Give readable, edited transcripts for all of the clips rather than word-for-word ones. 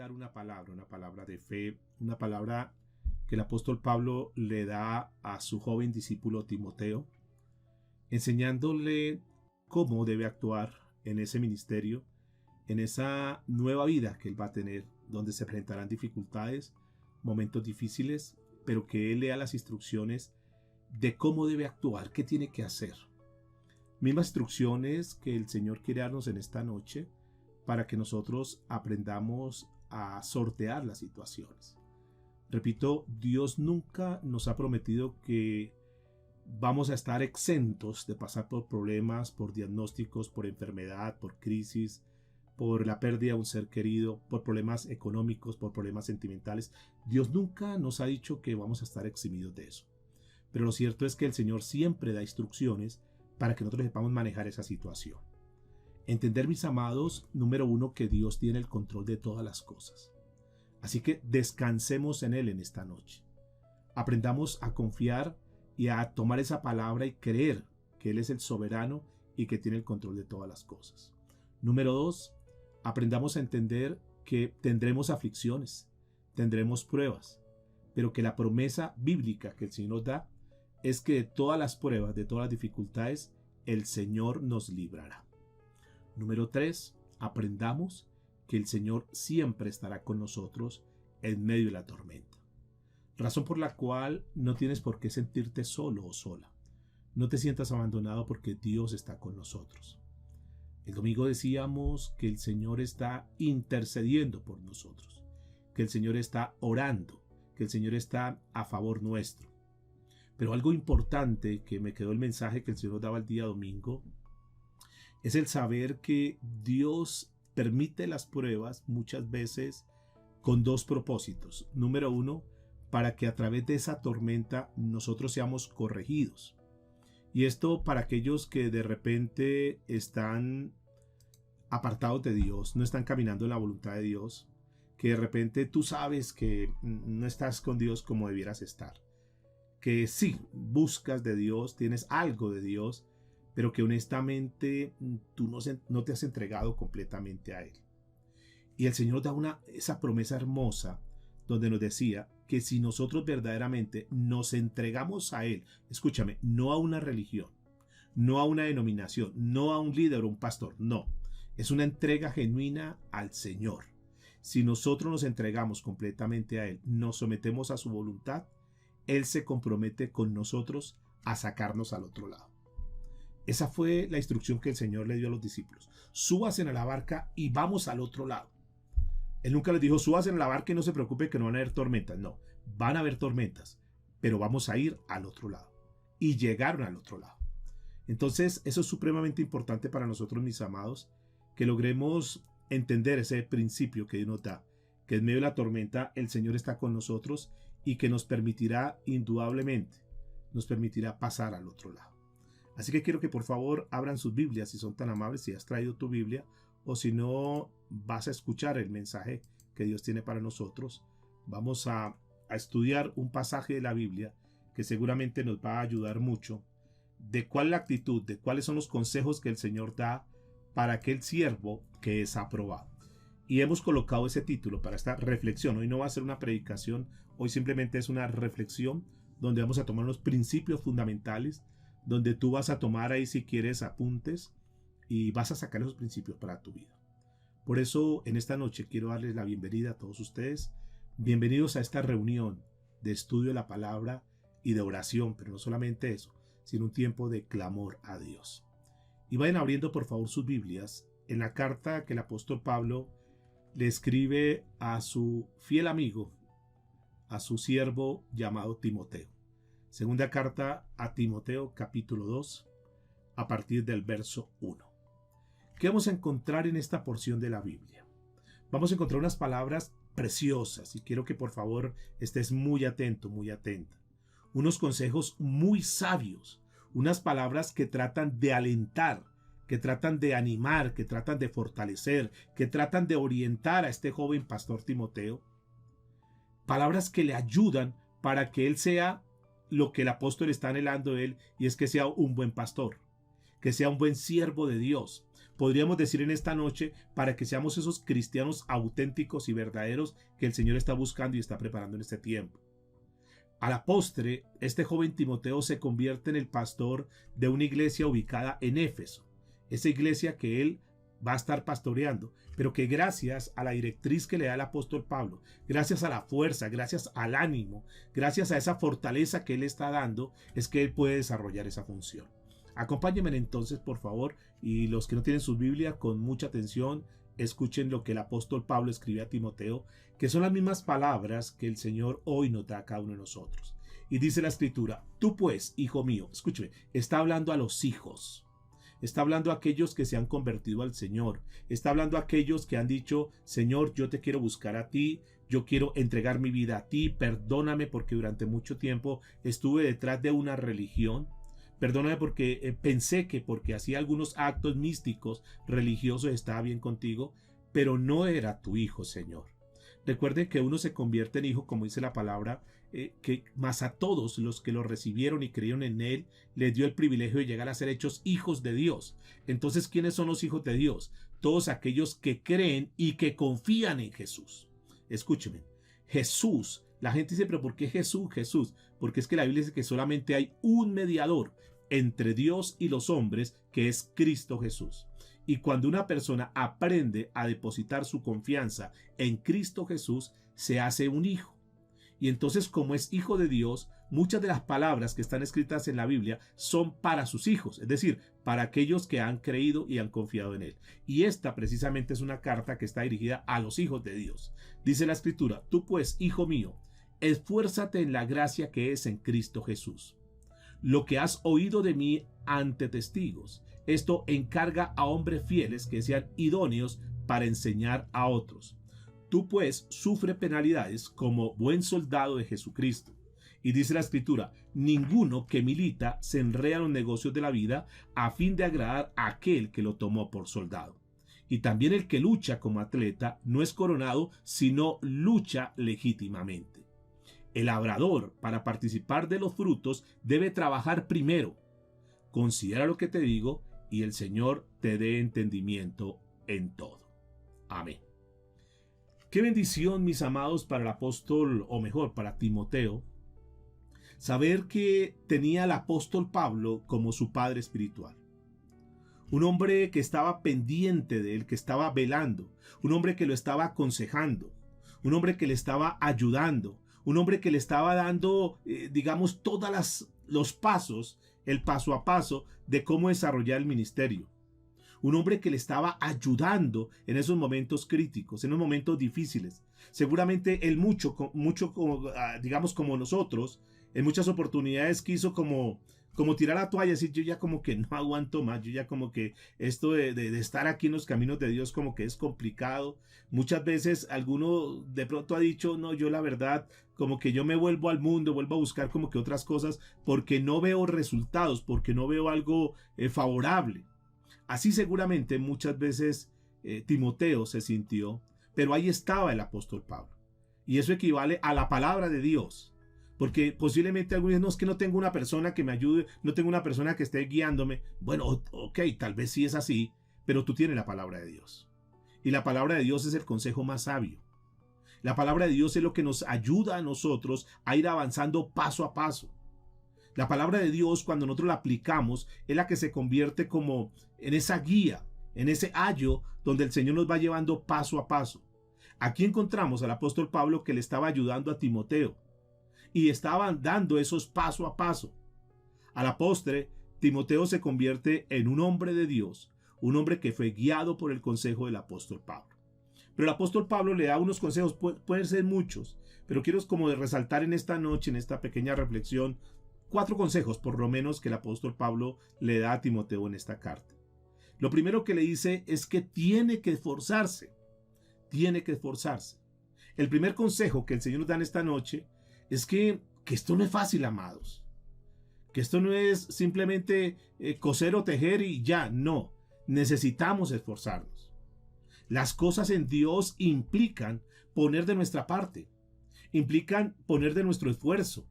meditar una palabra de fe, una palabra que el apóstol Pablo le da a su joven discípulo Timoteo, enseñándole cómo debe actuar en ese ministerio, en esa nueva vida que él va a tener, donde se presentarán dificultades, momentos difíciles, pero que él lea las instrucciones de cómo debe actuar, qué tiene que hacer. Mismas instrucciones que el Señor quiere darnos en esta noche para que nosotros aprendamos a sortear las situaciones. Repito, Dios nunca nos ha prometido que vamos a estar exentos de pasar por problemas, por diagnósticos, por enfermedad, por crisis, por la pérdida de un ser querido, por problemas económicos, por problemas sentimentales. Dios nunca nos ha dicho que vamos a estar eximidos de eso. Pero lo cierto es que el Señor siempre da instrucciones para que nosotros sepamos manejar esa situación. Entender, mis amados, número uno, que Dios tiene el control de todas las cosas. Así que descansemos en Él en esta noche. Aprendamos a confiar y a tomar esa palabra y creer que Él es el soberano y que tiene el control de todas las cosas. Número dos, aprendamos a entender que tendremos aflicciones, tendremos pruebas, pero que la promesa bíblica que el Señor nos da es que de todas las pruebas, de todas las dificultades, el Señor nos librará. Número 3, aprendamos que el Señor siempre estará con nosotros en medio de la tormenta. Razón por la cual no tienes por qué sentirte solo o sola. No te sientas abandonado porque Dios está con nosotros. El domingo decíamos que el Señor está intercediendo por nosotros, que el Señor está orando, que el Señor está a favor nuestro. Pero algo importante que me quedó el mensaje que el Señor daba el día domingo es el saber que Dios permite las pruebas muchas veces con dos propósitos. Número uno, para que a través de esa tormenta nosotros seamos corregidos. Y esto para aquellos que de repente están apartados de Dios, no están caminando en la voluntad de Dios, que de repente tú sabes que no estás con Dios como debieras estar. Que sí, buscas de Dios, tienes algo de Dios, pero que honestamente tú no te has entregado completamente a Él. Y el Señor da esa promesa hermosa donde nos decía que si nosotros verdaderamente nos entregamos a Él, escúchame, no a una religión, no a una denominación, no a un líder o un pastor, no, es una entrega genuina al Señor. Si nosotros nos entregamos completamente a Él, nos sometemos a su voluntad, Él se compromete con nosotros a sacarnos al otro lado. Esa fue la instrucción que el Señor le dio a los discípulos. Súbanse a la barca y vamos al otro lado. Él nunca les dijo, súbanse en la barca y no se preocupe que no van a haber tormentas. No, van a haber tormentas, pero vamos a ir al otro lado. Y llegaron al otro lado. Entonces, eso es supremamente importante para nosotros, mis amados, que logremos entender ese principio que Dios nos da, que en medio de la tormenta el Señor está con nosotros y que nos permitirá, indudablemente, nos permitirá pasar al otro lado. Así que quiero que por favor abran sus Biblias, si son tan amables, si has traído tu Biblia, o si no, vas a escuchar el mensaje que Dios tiene para nosotros. Vamos a estudiar un pasaje de la Biblia que seguramente nos va a ayudar mucho, de cuál es la actitud, de cuáles son los consejos que el Señor da para aquel siervo que es aprobado. Y hemos colocado ese título para esta reflexión. Hoy no va a ser una predicación, hoy simplemente es una reflexión donde vamos a tomar unos principios fundamentales, donde tú vas a tomar ahí si quieres apuntes y vas a sacar esos principios para tu vida. Por eso en esta noche quiero darles la bienvenida a todos ustedes. Bienvenidos a esta reunión de estudio de la palabra y de oración, pero no solamente eso, sino un tiempo de clamor a Dios. Y vayan abriendo por favor sus Biblias en la carta que el apóstol Pablo le escribe a su fiel amigo, a su siervo llamado Timoteo. Segunda carta a Timoteo, capítulo 2, a partir del verso 1. ¿Qué vamos a encontrar en esta porción de la Biblia? Vamos a encontrar unas palabras preciosas y quiero que por favor estés muy atento, muy atenta. Unos consejos muy sabios, unas palabras que tratan de alentar, que tratan de animar, que tratan de fortalecer, que tratan de orientar a este joven pastor Timoteo. Palabras que le ayudan para que él sea lo que el apóstol está anhelando de él, y es que sea un buen pastor, que sea un buen siervo de Dios. podríamos decir en esta noche, para que seamos esos cristianos auténticos y verdaderos que el Señor está buscando y está preparando en este tiempo. A la postre, este joven Timoteo se convierte en el pastor de una iglesia ubicada en Éfeso, esa iglesia que él va a estar pastoreando, pero que gracias a la directriz que le da el apóstol Pablo, gracias a la fuerza, gracias al ánimo, gracias a esa fortaleza que él está dando, es que él puede desarrollar esa función. Acompáñenme entonces, por favor, y los que no tienen su Biblia, con mucha atención, escuchen lo que el apóstol Pablo escribe a Timoteo, que son las mismas palabras que el Señor hoy nos da a cada uno de nosotros. Y dice la Escritura: tú pues, hijo mío, escúcheme, está hablando a los hijos. Está hablando a aquellos que se han convertido al Señor. Está hablando a aquellos que han dicho: Señor, yo te quiero buscar a ti, yo quiero entregar mi vida a ti, perdóname porque durante mucho tiempo estuve detrás de una religión. Perdóname porque pensé que porque hacía algunos actos místicos, religiosos, estaba bien contigo, pero no era tu hijo, Señor. Recuerden que uno se convierte en hijo, como dice la palabra, que más a todos los que lo recibieron y creyeron en él, les dio el privilegio de llegar a ser hechos hijos de Dios. Entonces, ¿quiénes son los hijos de Dios? Todos aquellos que creen y que confían en Jesús. Escúcheme, Jesús, la gente dice: ¿pero por qué Jesús? Jesús, porque es que la Biblia dice que solamente hay un mediador entre Dios y los hombres, que es Cristo Jesús. Y cuando una persona aprende a depositar su confianza en Cristo Jesús, se hace un hijo. Y entonces, como es hijo de Dios, muchas de las palabras que están escritas en la Biblia son para sus hijos, es decir, para aquellos que han creído y han confiado en él. Y esta precisamente es una carta que está dirigida a los hijos de Dios. Dice la Escritura: tú pues, hijo mío, esfuérzate en la gracia que es en Cristo Jesús. Lo que has oído de mí ante testigos, esto encarga a hombres fieles que sean idóneos para enseñar a otros. Tú pues sufre penalidades como buen soldado de Jesucristo. Y dice la Escritura: ninguno que milita se enreda en los negocios de la vida a fin de agradar a aquel que lo tomó por soldado. Y también el que lucha como atleta no es coronado, sino lucha legítimamente. El labrador, para participar de los frutos, debe trabajar primero. Considera lo que te digo, y el Señor te dé entendimiento en todo. Amén. Qué bendición, mis amados, para el apóstol, o mejor, para Timoteo, saber que tenía al apóstol Pablo como su padre espiritual. Un hombre que estaba pendiente de él, que estaba velando, un hombre que lo estaba aconsejando, un hombre que le estaba ayudando, un hombre que le estaba dando, digamos, los pasos, el paso a paso de cómo desarrollar el ministerio. Un hombre que le estaba ayudando en esos momentos críticos, en los momentos difíciles. Seguramente él digamos como nosotros, en muchas oportunidades quiso como tirar la toalla, decir: yo ya como que no aguanto más, yo ya como que esto de estar aquí en los caminos de Dios como que es complicado. Muchas veces alguno de pronto ha dicho: no, yo la verdad como que yo me vuelvo al mundo, vuelvo a buscar como que otras cosas porque no veo resultados, porque no veo algo favorable. Así seguramente muchas veces Timoteo se sintió, pero ahí estaba el apóstol Pablo. Y eso equivale a la palabra de Dios. Porque posiblemente algunos dicen: no, es que no tengo una persona que me ayude, no tengo una persona que esté guiándome. Bueno, ok, tal vez sí es así, pero tú tienes la palabra de Dios. Y la palabra de Dios es el consejo más sabio. La palabra de Dios es lo que nos ayuda a nosotros a ir avanzando paso a paso. La palabra de Dios, cuando nosotros la aplicamos, es la que se convierte como en esa guía, en ese ayo donde el Señor nos va llevando paso a paso. Aquí encontramos al apóstol Pablo que le estaba ayudando a Timoteo y estaban dando esos paso a paso. A la postre, Timoteo se convierte en un hombre de Dios, un hombre que fue guiado por el consejo del apóstol Pablo. Pero el apóstol Pablo le da unos consejos, pueden ser muchos, pero quiero como resaltar en esta noche, en esta pequeña reflexión, 4 consejos por lo menos que el apóstol Pablo le da a Timoteo en esta carta. Lo primero que le dice es que tiene que esforzarse. Tiene que esforzarse. El primer consejo que el Señor nos da en esta noche es que esto no es fácil, amados. Que esto no es simplemente coser o tejer y ya, no. Necesitamos esforzarnos. Las cosas en Dios implican poner de nuestra parte. Implican poner de nuestro esfuerzo.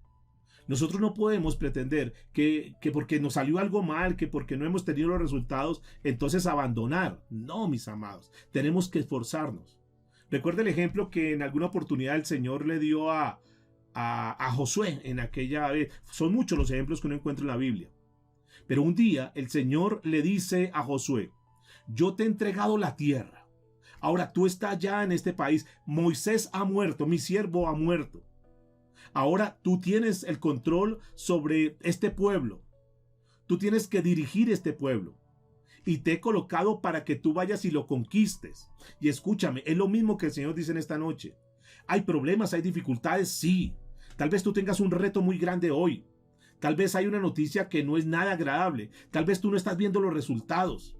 Nosotros no podemos pretender que porque nos salió algo mal, que porque no hemos tenido los resultados, entonces abandonar. No, mis amados, tenemos que esforzarnos. Recuerda el ejemplo que en alguna oportunidad el Señor le dio a Josué en aquella vez. Son muchos los ejemplos que uno encuentra en la Biblia. Pero un día el Señor le dice a Josué: yo te he entregado la tierra. Ahora tú estás ya en este país. Moisés ha muerto, mi siervo ha muerto. Ahora tú tienes el control sobre este pueblo. Tú tienes que dirigir este pueblo. Y te he colocado para que tú vayas y lo conquistes. Y escúchame, es lo mismo que el Señor dice en esta noche. ¿Hay problemas, hay dificultades? Sí. Tal vez tú tengas un reto muy grande hoy. Tal vez hay una noticia que no es nada agradable. Tal vez tú no estás viendo los resultados.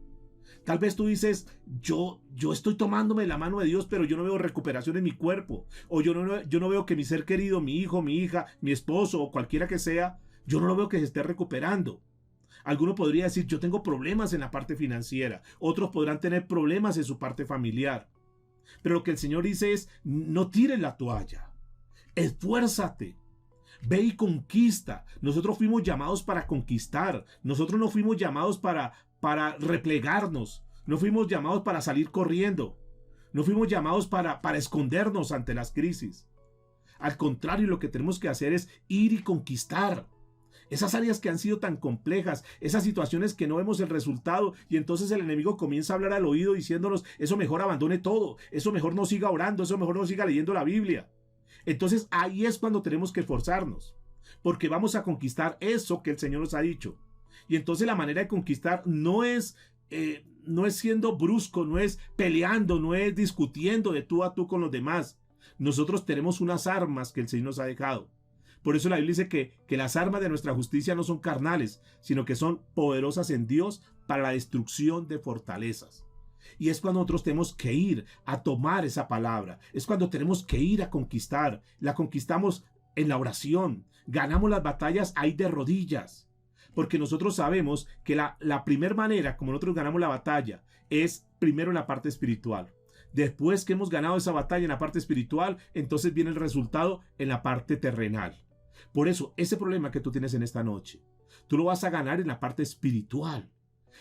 Tal vez tú dices, yo estoy tomándome la mano de Dios, pero yo no veo recuperación en mi cuerpo. O yo no veo que mi ser querido, mi hijo, mi hija, mi esposo o cualquiera que sea, yo no lo veo que se esté recuperando. Alguno podría decir, yo tengo problemas en la parte financiera. Otros podrán tener problemas en su parte familiar. Pero lo que el Señor dice es, no tires la toalla. Esfuérzate. Ve y conquista. Nosotros fuimos llamados para conquistar. Nosotros no fuimos llamados para replegarnos. No fuimos llamados para salir corriendo. No fuimos llamados para escondernos ante las crisis. Al contrario, lo que tenemos que hacer es ir y conquistar. Esas áreas que han sido tan complejas, esas situaciones que no vemos el resultado, y entonces el enemigo comienza a hablar al oído diciéndonos, eso mejor abandone todo, eso mejor no siga orando, eso mejor no siga leyendo la Biblia. Entonces ahí es cuando tenemos que esforzarnos, porque vamos a conquistar eso que el Señor nos ha dicho. Y entonces la manera de conquistar no es siendo brusco, no es peleando, no es discutiendo de tú a tú con los demás. Nosotros tenemos unas armas que el Señor nos ha dejado. Por eso la Biblia dice que las armas de nuestra justicia no son carnales, sino que son poderosas en Dios para la destrucción de fortalezas. Y es cuando nosotros tenemos que ir a tomar esa palabra. Es cuando tenemos que ir a conquistar. La conquistamos en la oración. Ganamos las batallas ahí de rodillas. Porque nosotros sabemos que la primera manera como nosotros ganamos la batalla es primero en la parte espiritual. Después que hemos ganado esa batalla en la parte espiritual, entonces viene el resultado en la parte terrenal. Por eso, ese problema que tú tienes en esta noche, tú lo vas a ganar en la parte espiritual.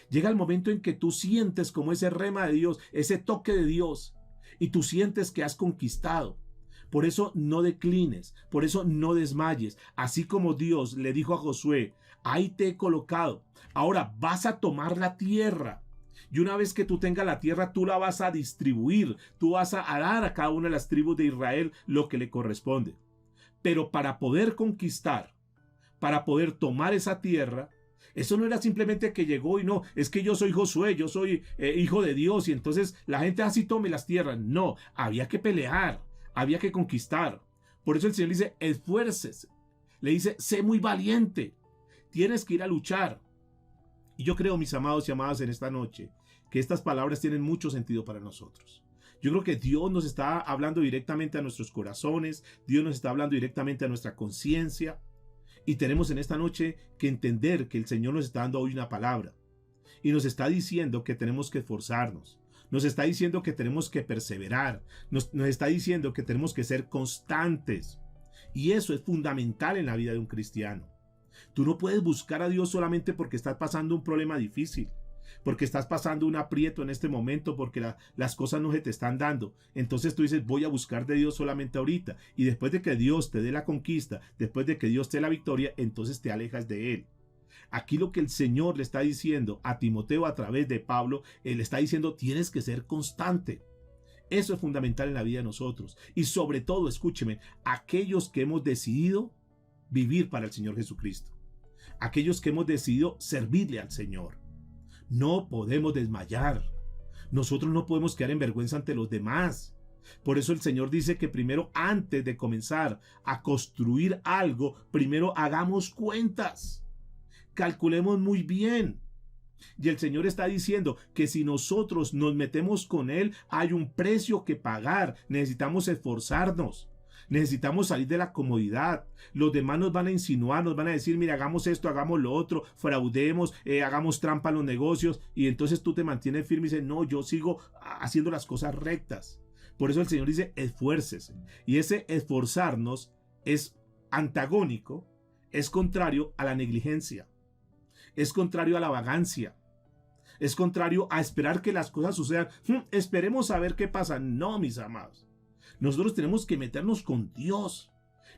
Llega el momento en que tú sientes como ese rema de Dios, ese toque de Dios, y tú sientes que has conquistado. Por eso no declines, por eso no desmayes. Así como Dios le dijo a Josué, ahí te he colocado. Ahora vas a tomar la tierra. Y una vez que tú tengas la tierra, tú la vas a distribuir. Tú vas a dar a cada una de las tribus de Israel lo que le corresponde. Pero para poder conquistar, para poder tomar esa tierra, eso no era simplemente que llegó y no, es que yo soy Josué, yo soy hijo de Dios y entonces la gente así tome las tierras. No, había que pelear, había que conquistar. Por eso el Señor dice, esfuércese. Le dice, sé muy valiente. Tienes que ir a luchar. Y yo creo, mis amados y amadas, en esta noche, que estas palabras tienen mucho sentido para nosotros. Yo creo que Dios nos está hablando directamente a nuestros corazones, Dios nos está hablando directamente a nuestra conciencia, y tenemos en esta noche que entender que el Señor nos está dando hoy una palabra, y nos está diciendo que tenemos que esforzarnos, nos está diciendo que tenemos que perseverar, nos está diciendo que tenemos que ser constantes, y eso es fundamental en la vida de un cristiano. Tú no puedes buscar a Dios solamente porque estás pasando un problema difícil, porque estás pasando un aprieto en este momento, porque las cosas no se te están dando. Entonces tú dices, voy a buscar de Dios solamente ahorita. Y después de que Dios te dé la conquista, después de que Dios te dé la victoria, entonces te alejas de Él. Aquí lo que el Señor le está diciendo a Timoteo a través de Pablo, Él le está diciendo, tienes que ser constante. Eso es fundamental en la vida de nosotros. Y sobre todo, escúcheme, aquellos que hemos decidido vivir para el Señor Jesucristo. Aquellos que hemos decidido servirle al Señor. No podemos desmayar. Nosotros no podemos quedar en vergüenza ante los demás. Por eso el Señor dice que primero, antes de comenzar a construir algo, primero hagamos cuentas. Calculemos muy bien. Y el Señor está diciendo que si nosotros nos metemos con Él, hay un precio que pagar. Necesitamos esforzarnos. Necesitamos salir de la comodidad. Los demás nos van a insinuar, nos van a decir, mira, hagamos esto, hagamos lo otro, fraudemos, hagamos trampa en los negocios. Y entonces tú te mantienes firme y dices, no, yo sigo haciendo las cosas rectas. Por eso el Señor dice, esfuércese. Y ese esforzarnos es antagónico, es contrario a la negligencia, es contrario a la vagancia, es contrario a esperar que las cosas sucedan. Esperemos a ver qué pasa. No, mis amados. Nosotros tenemos que meternos con Dios.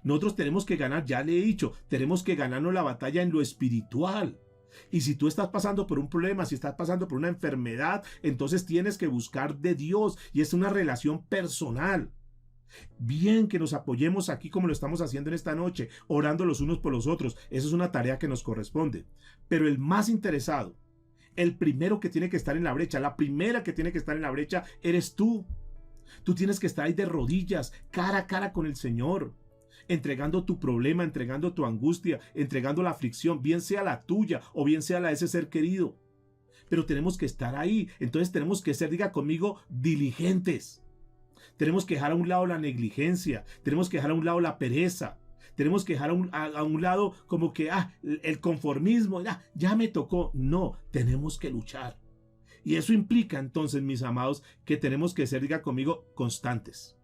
Nosotros tenemos que ganar, ya le he dicho, tenemos que ganarnos la batalla en lo espiritual. Y si tú estás pasando por un problema, si estás pasando por una enfermedad, entonces tienes que buscar de Dios, y es una relación personal. Bien que nos apoyemos aquí como lo estamos haciendo en esta noche, orando los unos por los otros. Eso es una tarea que nos corresponde. Pero el más interesado, el primero que tiene que estar en la brecha, la primera que tiene que estar en la brecha, eres tú. Tú tienes que estar ahí de rodillas, cara a cara con el Señor, entregando tu problema, entregando tu angustia, entregando la aflicción, bien sea la tuya o bien sea la de ese ser querido. Pero tenemos que estar ahí. Entonces tenemos que ser, diga conmigo, diligentes. Tenemos que dejar a un lado la negligencia, tenemos que dejar a un lado la pereza, tenemos que dejar a un lado como que el conformismo, ya me tocó. No, tenemos que luchar. Y eso implica entonces, mis amados, que tenemos que ser, diga conmigo, constantes.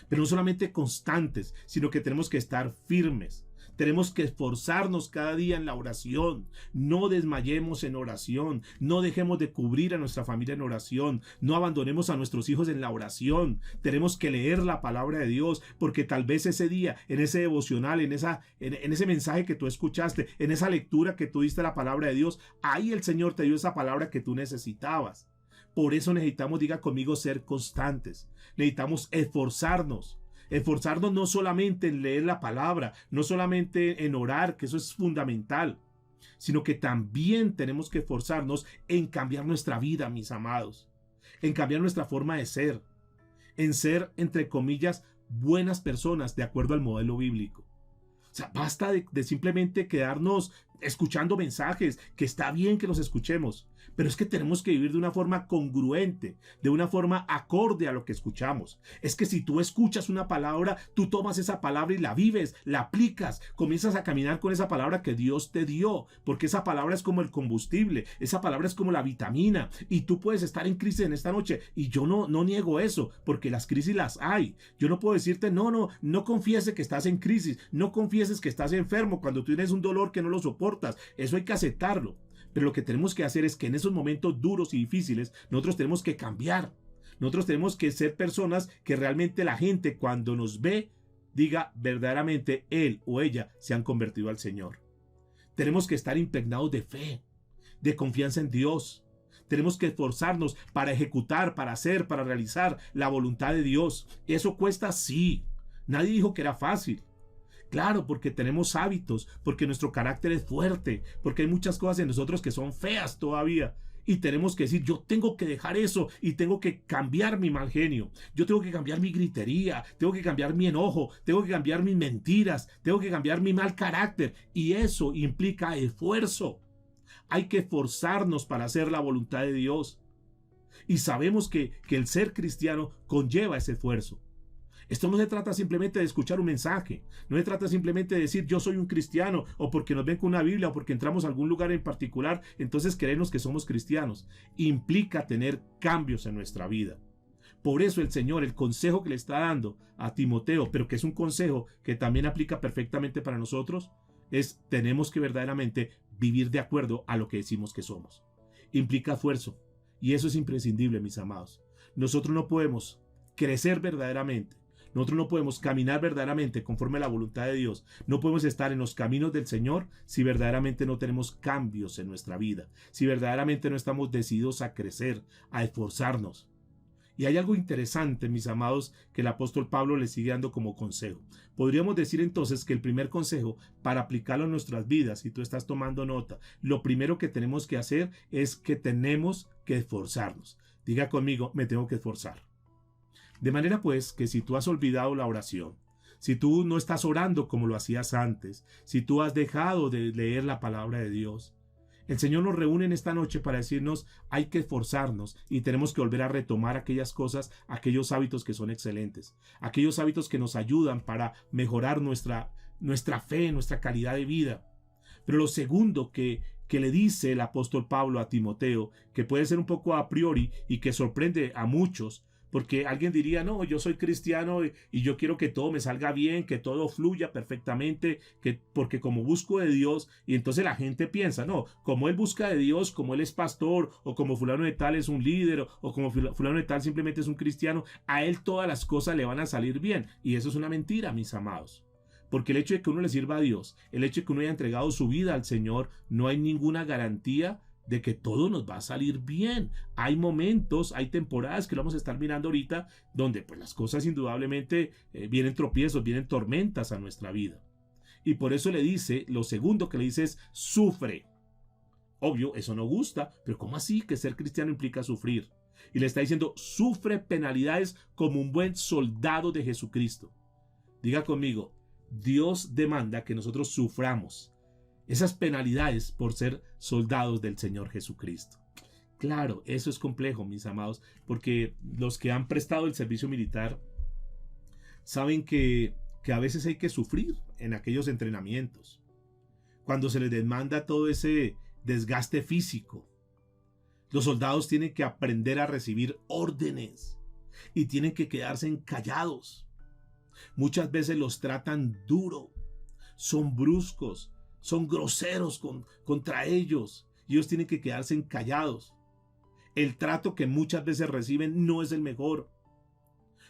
Pero no solamente constantes, sino que tenemos que estar firmes. Tenemos que esforzarnos cada día en la oración. No desmayemos en oración. No dejemos de cubrir a nuestra familia en oración. No abandonemos a nuestros hijos en la oración. Tenemos que leer la palabra de Dios, porque tal vez ese día, en ese devocional, en ese mensaje que tú escuchaste, en esa lectura que tú diste la palabra de Dios, ahí el Señor te dio esa palabra que tú necesitabas. Por eso necesitamos, diga conmigo, ser constantes. Necesitamos esforzarnos. Esforzarnos no solamente en leer la palabra, no solamente en orar, que eso es fundamental, sino que también tenemos que esforzarnos en cambiar nuestra vida, mis amados, en cambiar nuestra forma de ser, en ser, entre comillas, buenas personas de acuerdo al modelo bíblico. O sea, basta de simplemente quedarnos escuchando mensajes, que está bien que los escuchemos, pero es que tenemos que vivir de una forma congruente, de una forma acorde a lo que escuchamos. Es que si tú escuchas una palabra, tú tomas esa palabra y la vives, la aplicas, comienzas a caminar con esa palabra que Dios te dio, porque esa palabra es como el combustible, esa palabra es como la vitamina, y tú puedes estar en crisis en esta noche, y yo no niego eso, porque las crisis las hay. Yo no puedo decirte, no confieses que estás en crisis, no confieses que estás enfermo cuando tú tienes un dolor que no lo soportas. Eso hay que aceptarlo. Pero lo que tenemos que hacer es que en esos momentos duros y difíciles, nosotros tenemos que cambiar. Nosotros tenemos que ser personas que realmente la gente, cuando nos ve, diga verdaderamente él o ella se han convertido al Señor. Tenemos que estar impregnados de fe, de confianza en Dios. Tenemos que esforzarnos para ejecutar, para hacer, para realizar la voluntad de Dios. Eso cuesta, sí. Nadie dijo que era fácil. Claro, porque tenemos hábitos, porque nuestro carácter es fuerte, porque hay muchas cosas en nosotros que son feas todavía. Y tenemos que decir, yo tengo que dejar eso y tengo que cambiar mi mal genio. Yo tengo que cambiar mi gritería, tengo que cambiar mi enojo, tengo que cambiar mis mentiras, tengo que cambiar mi mal carácter. Y eso implica esfuerzo. Hay que esforzarnos para hacer la voluntad de Dios. Y sabemos que el ser cristiano conlleva ese esfuerzo. Esto no se trata simplemente de escuchar un mensaje, no se trata simplemente de decir yo soy un cristiano, o porque nos ven con una Biblia, o porque entramos a algún lugar en particular, entonces creemos que somos cristianos. Implica tener cambios en nuestra vida. Por eso el Señor, el consejo que le está dando a Timoteo, pero que es un consejo que también aplica perfectamente para nosotros, es tenemos que verdaderamente vivir de acuerdo a lo que decimos que somos. Implica esfuerzo, y eso es imprescindible, mis amados. Nosotros no podemos crecer verdaderamente. Nosotros no podemos caminar verdaderamente conforme a la voluntad de Dios. No podemos estar en los caminos del Señor si verdaderamente no tenemos cambios en nuestra vida, si verdaderamente no estamos decididos a crecer, a esforzarnos. Y hay algo interesante, mis amados, que el apóstol Pablo le sigue dando como consejo. Podríamos decir entonces que el primer consejo para aplicarlo en nuestras vidas, si tú estás tomando nota, lo primero que tenemos que hacer es que tenemos que esforzarnos. Diga conmigo, me tengo que esforzar. De manera pues que si tú has olvidado la oración, si tú no estás orando como lo hacías antes, si tú has dejado de leer la palabra de Dios, el Señor nos reúne en esta noche para decirnos hay que esforzarnos y tenemos que volver a retomar aquellas cosas, aquellos hábitos que son excelentes, aquellos hábitos que nos ayudan para mejorar nuestra fe, nuestra calidad de vida. Pero lo segundo que le dice el apóstol Pablo a Timoteo, que puede ser un poco a priori y que sorprende a muchos, Porque alguien diría, no, yo soy cristiano y yo quiero que todo me salga bien, que todo fluya perfectamente, porque como busco de Dios, y entonces la gente piensa, no, como él busca de Dios, como él es pastor, o como fulano de tal es un líder, o como fulano de tal simplemente es un cristiano, a él todas las cosas le van a salir bien. Y eso es una mentira, mis amados. Porque el hecho de que uno le sirva a Dios, el hecho de que uno haya entregado su vida al Señor, no hay ninguna garantía de que todo nos va a salir bien. Hay momentos, hay temporadas que lo vamos a estar mirando ahorita, donde pues las cosas indudablemente vienen tropiezos, vienen tormentas a nuestra vida. Y por eso le dice, lo segundo que le dice es, sufre. Obvio, eso no gusta, pero ¿cómo así que ser cristiano implica sufrir? Y le está diciendo, sufre penalidades como un buen soldado de Jesucristo. Diga conmigo, Dios demanda que nosotros suframos esas penalidades por ser soldados del Señor Jesucristo. Claro, eso es complejo, mis amados, porque los que han prestado el servicio militar saben que a veces hay que sufrir en aquellos entrenamientos. Cuando se les demanda todo ese desgaste físico, los soldados tienen que aprender a recibir órdenes y tienen que quedarse callados. Muchas veces los tratan duro, son bruscos, son groseros contra ellos. Ellos tienen que quedarse callados. El trato que muchas veces reciben no es el mejor.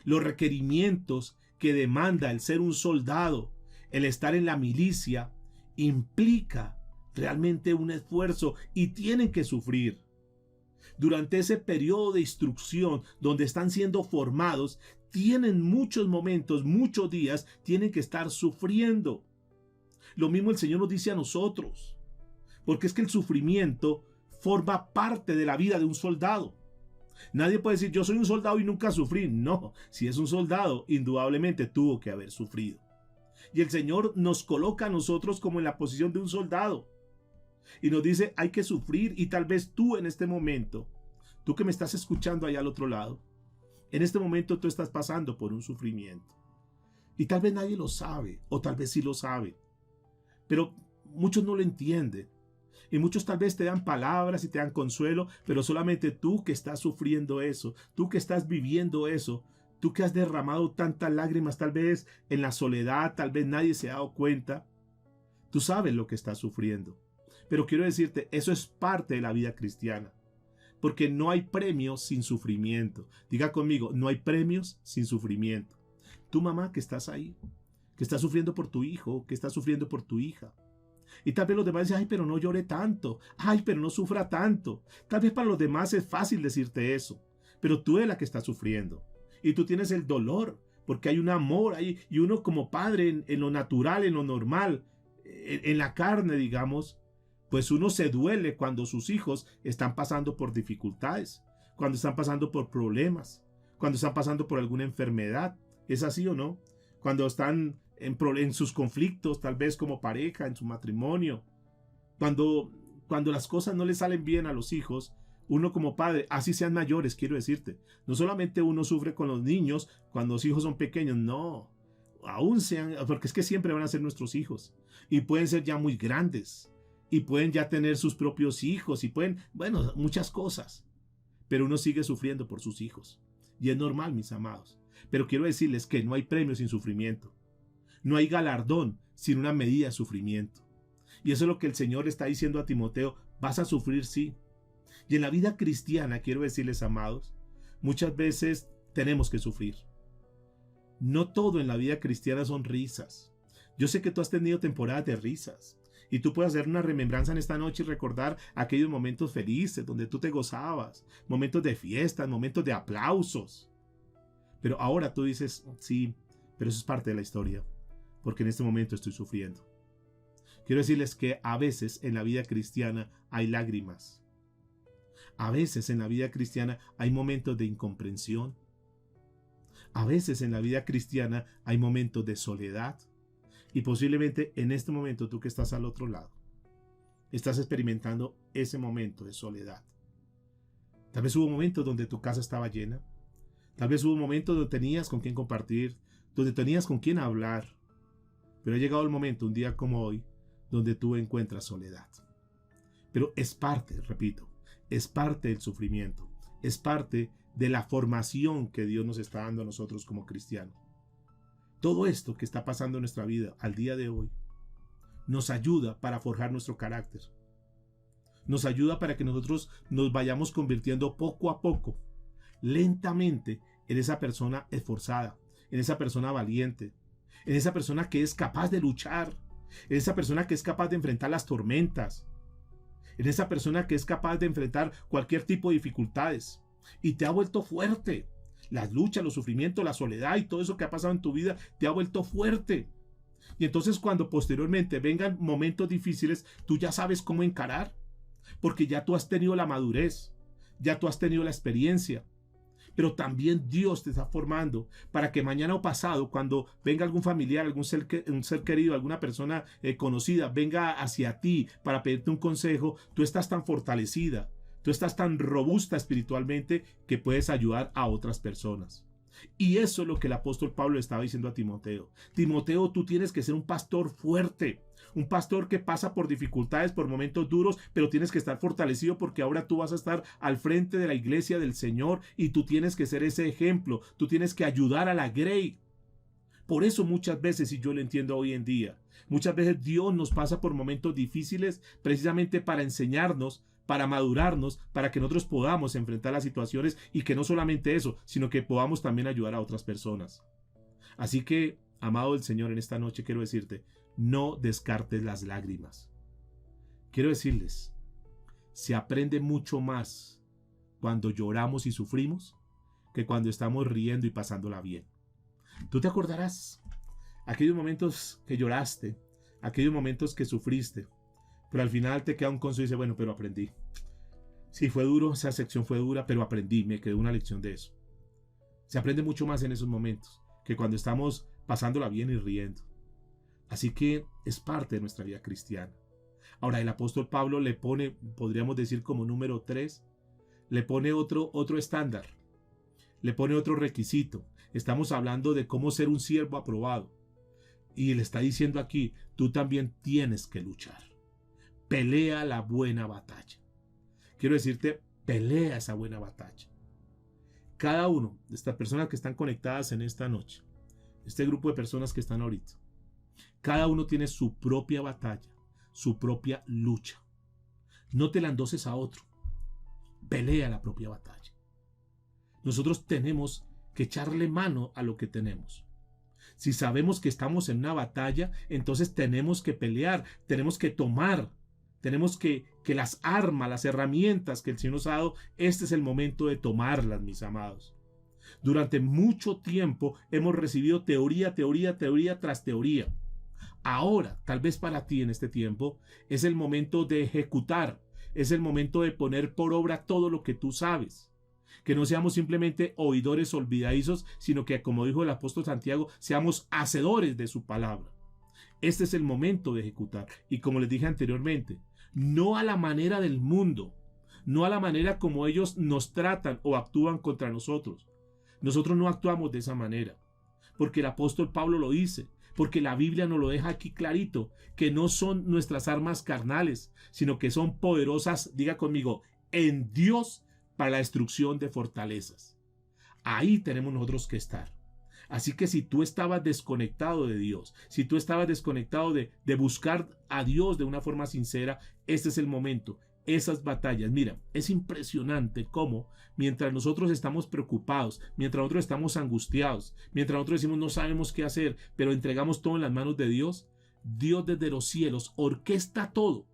Los requerimientos que demanda el ser un soldado, el estar en la milicia, implica realmente un esfuerzo y tienen que sufrir. Durante ese periodo de instrucción donde están siendo formados, tienen muchos momentos, muchos días, tienen que estar sufriendo. Lo mismo el Señor nos dice a nosotros, porque es que el sufrimiento forma parte de la vida de un soldado. Nadie puede decir, yo soy un soldado y nunca sufrí. No, si es un soldado, indudablemente tuvo que haber sufrido. Y el Señor nos coloca a nosotros como en la posición de un soldado. Y nos dice, hay que sufrir. Y tal vez tú en este momento, tú que me estás escuchando allá al otro lado, en este momento tú estás pasando por un sufrimiento. Y tal vez nadie lo sabe, o tal vez sí lo sabe. Pero muchos no lo entienden. Y muchos tal vez te dan palabras y te dan consuelo, pero solamente tú que estás sufriendo eso, tú que estás viviendo eso, tú que has derramado tantas lágrimas tal vez en la soledad, tal vez nadie se ha dado cuenta, tú sabes lo que estás sufriendo. Pero quiero decirte, eso es parte de la vida cristiana, porque no hay premios sin sufrimiento. Diga conmigo, no hay premios sin sufrimiento. Tu mamá que estás ahí, que está sufriendo por tu hijo, que está sufriendo por tu hija. Y tal vez los demás dicen, ay, pero no llore tanto, ay, pero no sufra tanto. Tal vez para los demás es fácil decirte eso, pero tú eres la que está sufriendo. Y tú tienes el dolor, porque hay un amor ahí, y uno como padre en lo natural, en lo normal, en la carne, digamos, pues uno se duele cuando sus hijos están pasando por dificultades, cuando están pasando por problemas, cuando están pasando por alguna enfermedad. ¿Es así o no? Cuando están en sus conflictos, tal vez como pareja, en su matrimonio. Cuando las cosas no le salen bien a los hijos, uno como padre, así sean mayores, quiero decirte, no solamente uno sufre con los niños cuando los hijos son pequeños, no, aún sean, porque es que siempre van a ser nuestros hijos, y pueden ser ya muy grandes, y pueden ya tener sus propios hijos, y pueden, bueno, muchas cosas, pero uno sigue sufriendo por sus hijos, y es normal, mis amados. Pero quiero decirles que no hay premio sin sufrimiento. No hay galardón sin una medida de sufrimiento. Y eso es lo que el Señor está diciendo a Timoteo. Vas a sufrir, sí. Y en la vida cristiana, quiero decirles, amados, muchas veces tenemos que sufrir. No todo en la vida cristiana son risas. Yo sé que tú has tenido temporadas de risas. Y tú puedes hacer una remembranza en esta noche y recordar aquellos momentos felices donde tú te gozabas. Momentos de fiestas, momentos de aplausos. Pero ahora tú dices, sí, pero eso es parte de la historia, porque en este momento estoy sufriendo. Quiero decirles que a veces en la vida cristiana hay lágrimas. A veces en la vida cristiana hay momentos de incomprensión. A veces en la vida cristiana hay momentos de soledad. Y posiblemente en este momento tú que estás al otro lado, estás experimentando ese momento de soledad. Tal vez hubo momentos donde tu casa estaba llena. Tal vez hubo momentos donde tenías con quién compartir, donde tenías con quién hablar. Pero ha llegado el momento, un día como hoy, donde tú encuentras soledad. Pero es parte, repito, es parte del sufrimiento. Es parte de la formación que Dios nos está dando a nosotros como cristianos. Todo esto que está pasando en nuestra vida al día de hoy nos ayuda para forjar nuestro carácter. Nos ayuda para que nosotros nos vayamos convirtiendo poco a poco, lentamente, en esa persona esforzada, en esa persona valiente, en esa persona que es capaz de luchar, en esa persona que es capaz de enfrentar las tormentas, en esa persona que es capaz de enfrentar cualquier tipo de dificultades. Y te ha vuelto fuerte. Las luchas, los sufrimientos, la soledad y todo eso que ha pasado en tu vida te ha vuelto fuerte. Y entonces cuando posteriormente vengan momentos difíciles, tú ya sabes cómo encarar, porque ya tú has tenido la madurez, ya tú has tenido la experiencia. Pero también Dios te está formando para que mañana o pasado, cuando venga algún familiar, un ser querido, alguna persona conocida, venga hacia ti para pedirte un consejo, tú estás tan fortalecida, tú estás tan robusta espiritualmente que puedes ayudar a otras personas. Y eso es lo que el apóstol Pablo estaba diciendo a Timoteo. Timoteo, tú tienes que ser un pastor fuerte, un pastor que pasa por dificultades, por momentos duros, pero tienes que estar fortalecido porque ahora tú vas a estar al frente de la iglesia del Señor y tú tienes que ser ese ejemplo, tú tienes que ayudar a la grey. Por eso muchas veces, y yo lo entiendo hoy en día, muchas veces Dios nos pasa por momentos difíciles precisamente para enseñarnos, para madurarnos, para que nosotros podamos enfrentar las situaciones y que no solamente eso, sino que podamos también ayudar a otras personas. Así que, amado del Señor, en esta noche quiero decirte, no descartes las lágrimas. Quiero decirles, se aprende mucho más cuando lloramos y sufrimos que cuando estamos riendo y pasándola bien. Tú te acordarás aquellos momentos que lloraste, aquellos momentos que sufriste, pero al final te queda un consejo y dices, bueno, pero aprendí. Sí, fue duro, esa sección fue dura, pero aprendí, me quedó una lección de eso. Se aprende mucho más en esos momentos que cuando estamos pasándola bien y riendo. Así que es parte de nuestra vida cristiana. Ahora, el apóstol Pablo le pone, podríamos decir como número 3, le pone otro estándar, le pone otro requisito. Estamos hablando de cómo ser un siervo aprobado. Y le está diciendo aquí, tú también tienes que luchar. Pelea la buena batalla. Quiero decirte, pelea esa buena batalla. Cada uno de estas personas que están conectadas en esta noche, este grupo de personas que están ahorita, cada uno tiene su propia batalla, su propia lucha. No te la endoses a otro. Pelea la propia batalla. Nosotros tenemos que echarle mano a lo que tenemos. Si sabemos que estamos en una batalla, entonces tenemos que pelear, tenemos que tomar, tenemos que las armas, las herramientas que el Señor nos ha dado, este es el momento de tomarlas, mis amados. Durante mucho tiempo hemos recibido teoría tras teoría. Ahora, tal vez para ti en este tiempo, es el momento de ejecutar, es el momento de poner por obra todo lo que tú sabes. Que no seamos simplemente oidores olvidadizos, sino que, como dijo el apóstol Santiago, seamos hacedores de su palabra. Este es el momento de ejecutar. Y como les dije anteriormente, no a la manera del mundo, no a la manera como ellos nos tratan o actúan contra nosotros. Nosotros no actuamos de esa manera, porque el apóstol Pablo lo dice, porque la Biblia nos lo deja aquí clarito, que no son nuestras armas carnales, sino que son poderosas, diga conmigo, en Dios para la destrucción de fortalezas. Ahí tenemos nosotros que estar. Así que si tú estabas desconectado de Dios, si tú estabas desconectado de buscar a Dios de una forma sincera, este es el momento. Esas batallas, mira, es impresionante cómo mientras nosotros estamos preocupados, mientras nosotros estamos angustiados, mientras nosotros decimos no sabemos qué hacer, pero entregamos todo en las manos de Dios, Dios desde los cielos orquesta todo.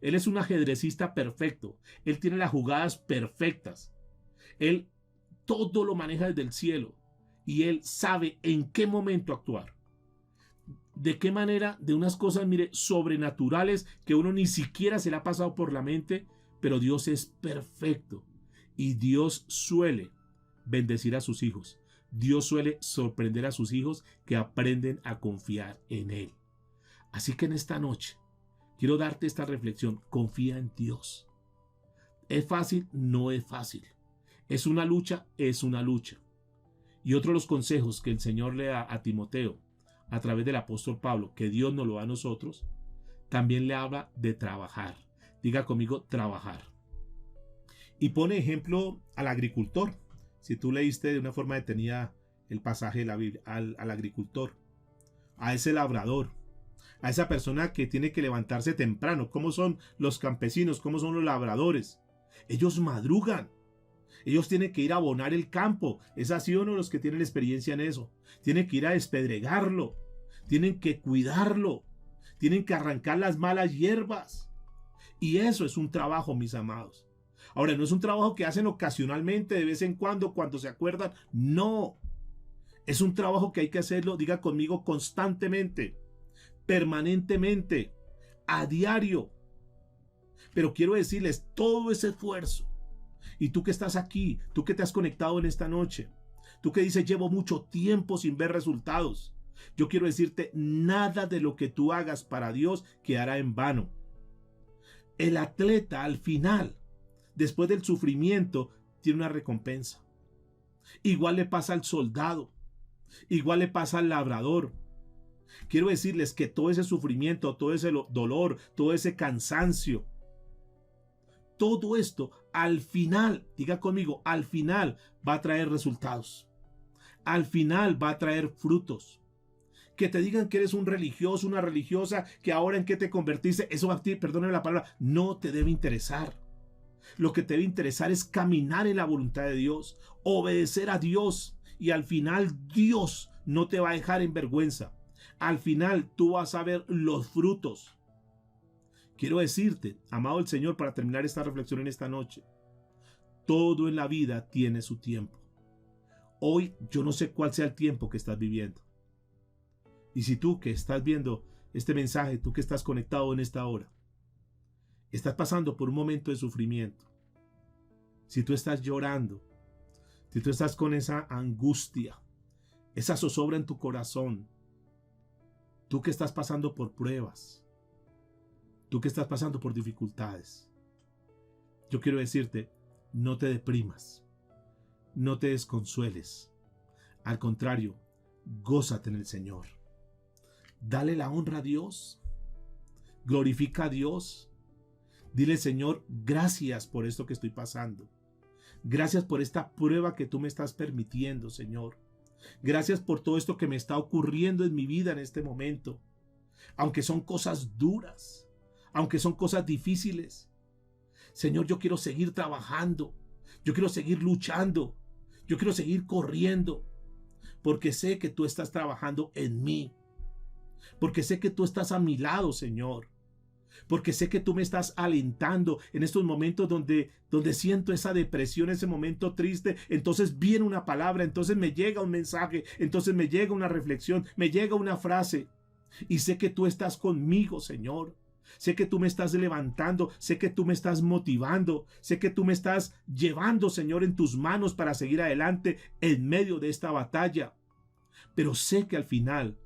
Él es un ajedrecista perfecto, Él tiene las jugadas perfectas, Él todo lo maneja desde el cielo y Él sabe en qué momento actuar. De qué manera, de unas cosas, mire, sobrenaturales que uno ni siquiera se le ha pasado por la mente, pero Dios es perfecto y Dios suele bendecir a sus hijos. Dios suele sorprender a sus hijos que aprenden a confiar en Él. Así que en esta noche quiero darte esta reflexión. Confía en Dios. ¿Es fácil? No es fácil. ¿Es una lucha? Es una lucha. Y otro de los consejos que el Señor le da a Timoteo a través del apóstol Pablo, que Dios nos lo da a nosotros, también le habla de trabajar. Diga conmigo, trabajar. Y pone ejemplo al agricultor. Si tú leíste de una forma detenida el pasaje de la Biblia, al agricultor, a ese labrador, a esa persona que tiene que levantarse temprano. ¿Cómo son los campesinos? ¿Cómo son los labradores? Ellos madrugan. Ellos tienen que ir a abonar el campo. Es así uno de los que tienen experiencia en eso. Tienen que ir a despedregarlo. Tienen que cuidarlo. Tienen que arrancar las malas hierbas. Y eso es un trabajo, mis amados. Ahora, no es un trabajo que hacen ocasionalmente, de vez en cuando se acuerdan. No. Es un trabajo que hay que hacerlo, diga conmigo, constantemente, permanentemente, a diario. Pero quiero decirles, todo ese esfuerzo, y tú que estás aquí, tú que te has conectado en esta noche, tú que dices, llevo mucho tiempo sin ver resultados, yo quiero decirte, nada de lo que tú hagas para Dios quedará en vano. El atleta al final, después del sufrimiento, tiene una recompensa. Igual le pasa al soldado, igual le pasa al labrador. Quiero decirles que todo ese sufrimiento, todo ese dolor, todo ese cansancio, todo esto al final, diga conmigo, al final va a traer resultados. Al final va a traer frutos. Que te digan que eres un religioso, una religiosa, que ahora en qué te convertiste, eso a ti, perdóname la palabra, no te debe interesar. Lo que te debe interesar es caminar en la voluntad de Dios, obedecer a Dios, y al final Dios no te va a dejar en vergüenza. Al final tú vas a ver los frutos. Quiero decirte, amado el Señor, para terminar esta reflexión en esta noche, todo en la vida tiene su tiempo. Hoy yo no sé cuál sea el tiempo que estás viviendo. Y si tú que estás viendo este mensaje, tú que estás conectado en esta hora, estás pasando por un momento de sufrimiento, si tú estás llorando, si tú estás con esa angustia, esa zozobra en tu corazón, tú que estás pasando por pruebas, tú que estás pasando por dificultades, yo quiero decirte, no te deprimas, no te desconsueles. Al contrario, gózate en el Señor. Dale la honra a Dios. Glorifica a Dios. Dile, Señor, gracias por esto que estoy pasando. Gracias por esta prueba que tú me estás permitiendo, Señor. Gracias por todo esto que me está ocurriendo en mi vida en este momento. Aunque son cosas duras, aunque son cosas difíciles. Señor, yo quiero seguir trabajando. Yo quiero seguir luchando. Yo quiero seguir corriendo. Porque sé que tú estás trabajando en mí. Porque sé que tú estás a mi lado, Señor. Porque sé que tú me estás alentando en estos momentos donde siento esa depresión, ese momento triste. Entonces viene una palabra, entonces me llega un mensaje, entonces me llega una reflexión, me llega una frase. Y sé que tú estás conmigo, Señor. Sé que tú me estás levantando, sé que tú me estás motivando, sé que tú me estás llevando, Señor, en tus manos para seguir adelante en medio de esta batalla. Pero sé que al final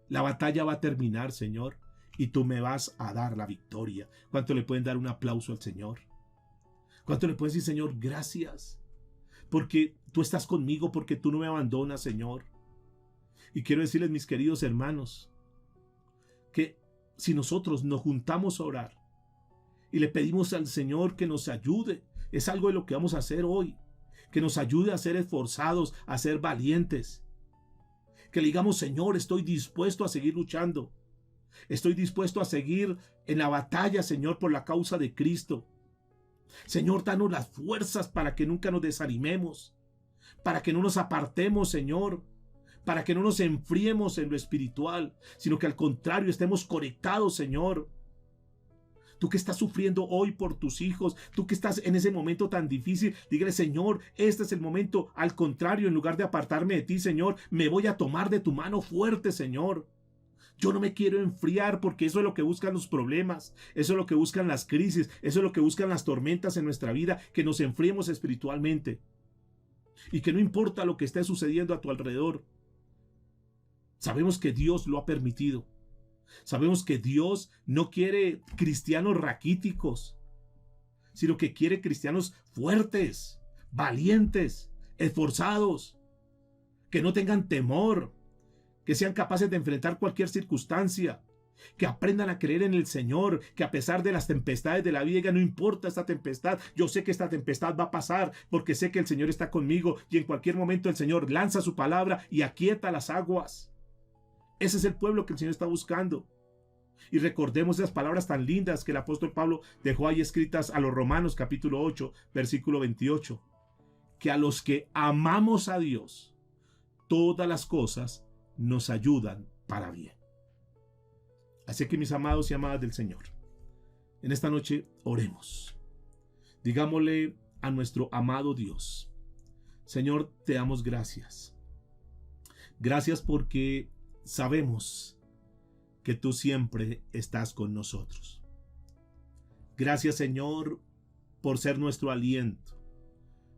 la batalla va a terminar, Señor, y tú me vas a dar la victoria. ¿Cuánto le pueden dar un aplauso al Señor? ¿Cuánto le pueden decir, Señor, gracias? Porque tú estás conmigo, porque tú no me abandonas, Señor. Y quiero decirles, mis queridos hermanos, que si nosotros nos juntamos a orar y le pedimos al Señor que nos ayude, es algo de lo que vamos a hacer hoy, que nos ayude a ser esforzados, a ser valientes. Que le digamos, Señor, estoy dispuesto a seguir luchando. Estoy dispuesto a seguir en la batalla, Señor, por la causa de Cristo. Señor, danos las fuerzas para que nunca nos desanimemos, para que no nos apartemos, Señor, para que no nos enfriemos en lo espiritual, sino que al contrario estemos conectados, Señor. Tú que estás sufriendo hoy por tus hijos, tú que estás en ese momento tan difícil, dígale, Señor, este es el momento. Al contrario, en lugar de apartarme de ti, Señor, me voy a tomar de tu mano fuerte, Señor. Yo no me quiero enfriar porque eso es lo que buscan los problemas, eso es lo que buscan las crisis, eso es lo que buscan las tormentas en nuestra vida, que nos enfriemos espiritualmente. Y que no importa lo que esté sucediendo a tu alrededor, sabemos que Dios lo ha permitido. Sabemos que Dios no quiere cristianos raquíticos, sino que quiere cristianos fuertes, valientes, esforzados, que no tengan temor, que sean capaces de enfrentar cualquier circunstancia. Que aprendan a creer en el Señor, que a pesar de las tempestades de la vida, no importa esta tempestad, yo sé que esta tempestad va a pasar porque sé que el Señor está conmigo y en cualquier momento el Señor lanza su palabra y aquieta las aguas. Ese es el pueblo que el Señor está buscando. Y recordemos esas palabras tan lindas que el apóstol Pablo dejó ahí escritas a los Romanos capítulo 8, versículo 28. Que a los que amamos a Dios, todas las cosas nos ayudan para bien. Así que mis amados y amadas del Señor, en esta noche oremos. Digámosle a nuestro amado Dios: Señor, te damos gracias. Gracias porque sabemos que tú siempre estás con nosotros. Gracias, Señor, por ser nuestro aliento,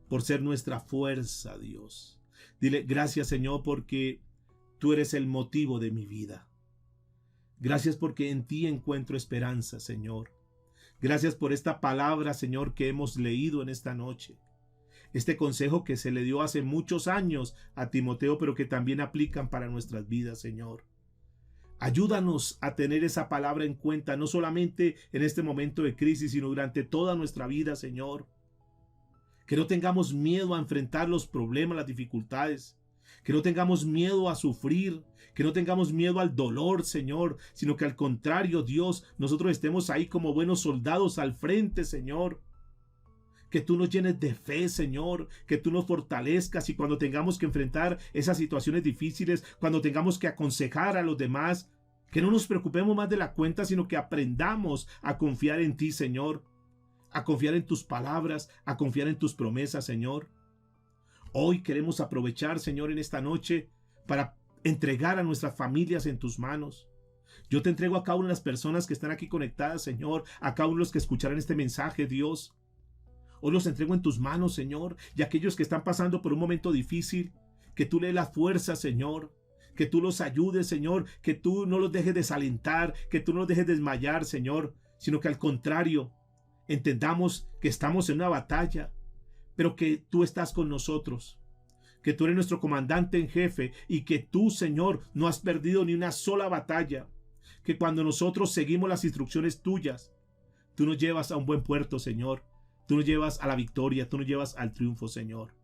por ser nuestra fuerza, Dios. Dile gracias, Señor, porque tú eres el motivo de mi vida. Gracias porque en ti encuentro esperanza, Señor. Gracias por esta palabra, Señor, que hemos leído en esta noche. Este consejo que se le dio hace muchos años a Timoteo, pero que también aplican para nuestras vidas, Señor. Ayúdanos a tener esa palabra en cuenta, no solamente en este momento de crisis, sino durante toda nuestra vida, Señor. Que no tengamos miedo a enfrentar los problemas, las dificultades. Que no tengamos miedo a sufrir, que no tengamos miedo al dolor, Señor, sino que al contrario, Dios, nosotros estemos ahí como buenos soldados al frente, Señor. Que tú nos llenes de fe, Señor, que tú nos fortalezcas y cuando tengamos que enfrentar esas situaciones difíciles, cuando tengamos que aconsejar a los demás, que no nos preocupemos más de la cuenta, sino que aprendamos a confiar en ti, Señor, a confiar en tus palabras, a confiar en tus promesas, Señor. Hoy queremos aprovechar, Señor, en esta noche para entregar a nuestras familias en tus manos. Yo te entrego a cada una de las personas que están aquí conectadas, Señor, a cada uno de los que escucharán este mensaje, Dios. Hoy los entrego en tus manos, Señor, y aquellos que están pasando por un momento difícil, que tú le des la fuerza, Señor, que tú los ayudes, Señor, que tú no los dejes desalentar, que tú no los dejes desmayar, Señor, sino que al contrario, entendamos que estamos en una batalla, pero que tú estás con nosotros, que tú eres nuestro comandante en jefe y que tú, Señor, no has perdido ni una sola batalla, que cuando nosotros seguimos las instrucciones tuyas, tú nos llevas a un buen puerto, Señor, tú nos llevas a la victoria, tú nos llevas al triunfo, Señor.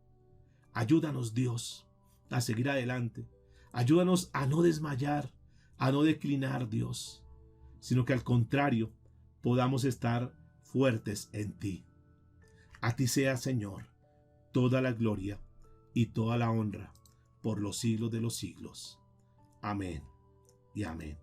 Ayúdanos, Dios, a seguir adelante, ayúdanos a no desmayar, a no declinar, Dios, sino que al contrario, podamos estar fuertes en ti. A ti sea, Señor, toda la gloria y toda la honra por los siglos de los siglos. Amén y amén.